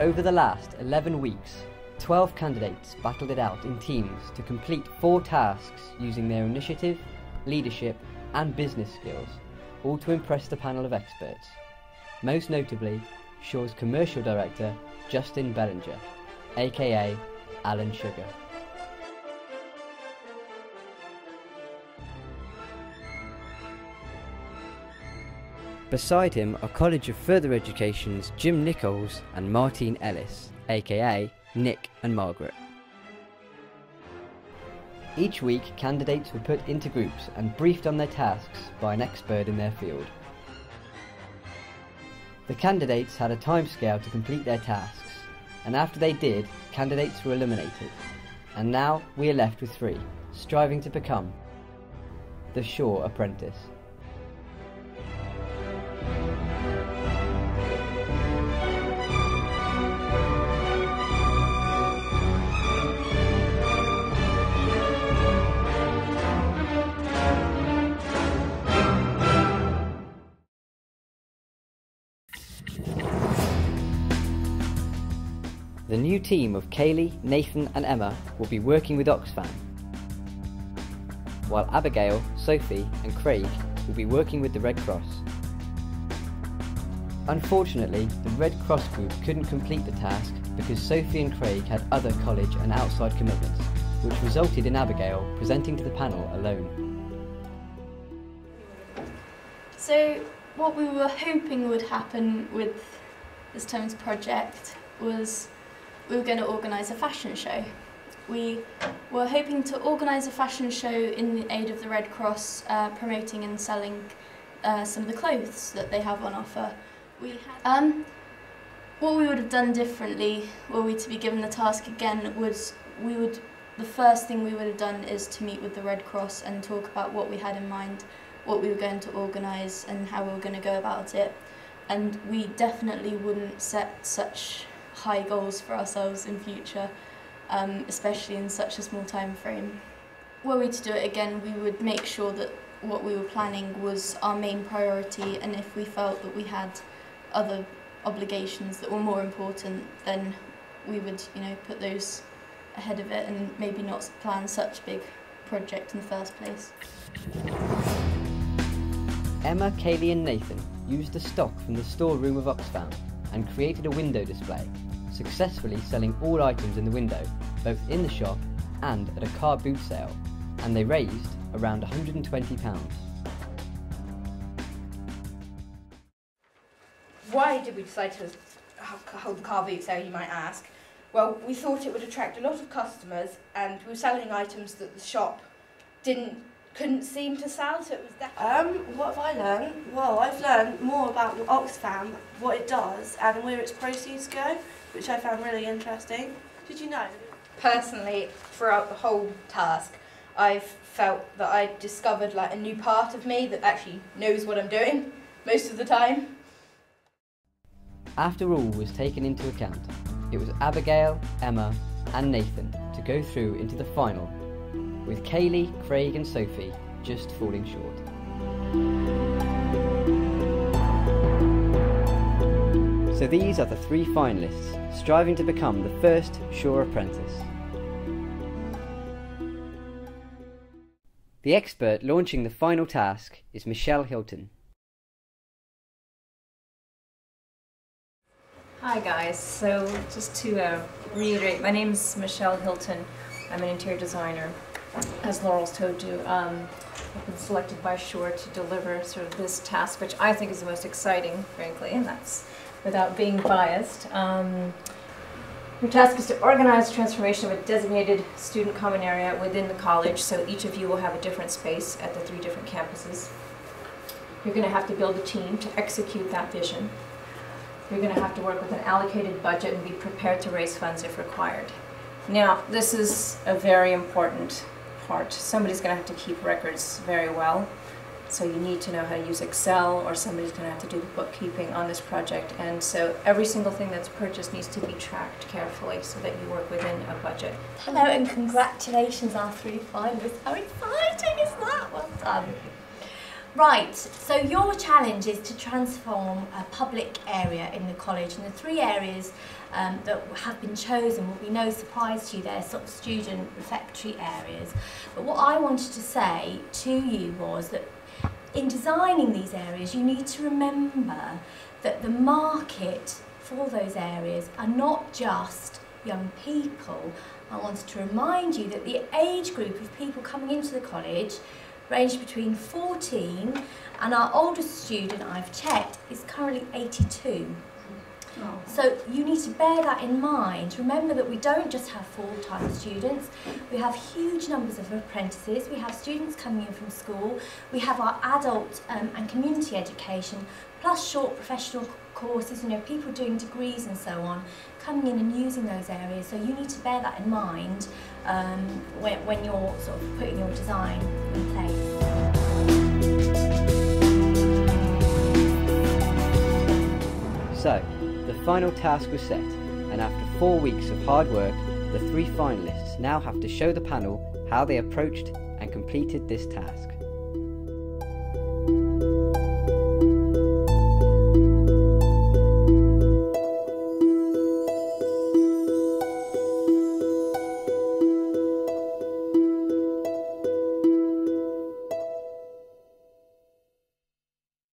Over the last 11 weeks, 12 candidates battled it out in teams to complete 4 tasks using their initiative, leadership and business skills, all to impress the panel of experts. Most notably, Sure's commercial director, Justin Bellinger, aka Alan Sugar. Beside him are College of Further Education's Jim Nichols and Martine Ellis, aka Nick and Margaret. Each week, candidates were put into groups and briefed on their tasks by an expert in their field. The candidates had a timescale to complete their tasks, and after they did, candidates were eliminated. And now we are left with 3, striving to become the Sure Apprentice. The new team of Kaylee, Nathan and Emma will be working with Oxfam, while Abigail, Sophie and Craig will be working with the Red Cross. Unfortunately, the Red Cross group couldn't complete the task because Sophie and Craig had other college and outside commitments, which resulted in Abigail presenting to the panel alone. So what we were hoping would happen with this term's project was we were going to organise a fashion show. We were hoping to organise a fashion show in the aid of the Red Cross, promoting and selling some of the clothes that they have on offer. What we would have done differently, were we to be given the task again, was the first thing we would have done is to meet with the Red Cross and talk about what we had in mind, what we were going to organise and how we were going to go about it. And we definitely wouldn't set such high goals for ourselves in future, especially in such a small time frame. Were we to do it again, we would make sure that what we were planning was our main priority, and if we felt that we had other obligations that were more important, then we would, put those ahead of it and maybe not plan such a big project in the first place. Emma, Kaylee and Nathan used the stock from the storeroom of Oxfam and created a window display, successfully selling all items in the window, both in the shop and at a car boot sale, and they raised around £120. Why did we decide to hold the car boot sale, you might ask? Well, we thought it would attract a lot of customers, and we were selling items that the shop couldn't seem to sell, so it was definitely... What have I learned? Well, I've learned more about Oxfam, what it does, and where its proceeds go, which I found really interesting. Did you know? Personally, throughout the whole task, I've felt that I discovered a new part of me that actually knows what I'm doing most of the time. After all was taken into account, it was Abigail, Emma and Nathan to go through into the final, with Kaylee, Craig and Sophie just falling short. So these are the 3 finalists, striving to become the first Sure Apprentice. The expert launching the final task is Michelle Hilton. Hi guys, so just to reiterate, my name is Michelle Hilton. I'm an interior designer. As Laurel's told you, I've been selected by Sure to deliver sort of this task, which I think is the most exciting, frankly, and that's without being biased. Your task is to organize transformation of a designated student common area within the college, so each of you will have a different space at the 3 different campuses. You're going to have to build a team to execute that vision. You're going to have to work with an allocated budget and be prepared to raise funds if required. Now, this is a very important part. Somebody's going to have to keep records very well, so you need to know how to use Excel, or somebody's going to have to do the bookkeeping on this project, and so every single thing that's purchased needs to be tracked carefully so that you work within a budget. Hello and congratulations, our 3 finalists. How exciting is that? Well done. Right, so your challenge is to transform a public area in the college, and the 3 areas that have been chosen will be no surprise to you. They're sort of student refectory areas. But what I wanted to say to you was that in designing these areas, you need to remember that the market for those areas are not just young people. I wanted to remind you that the age group of people coming into the college range between 14, and our oldest student I've checked is currently 82. Oh. So you need to bear that in mind. Remember that we don't just have full-time students, we have huge numbers of apprentices, we have students coming in from school, we have our adult and community education, plus short professional courses, you know, people doing degrees and so on, coming in and using those areas. So you need to bear that in mind when you're sort of putting your design in place. So, the final task was set, and after 4 weeks of hard work, the 3 finalists now have to show the panel how they approached and completed this task.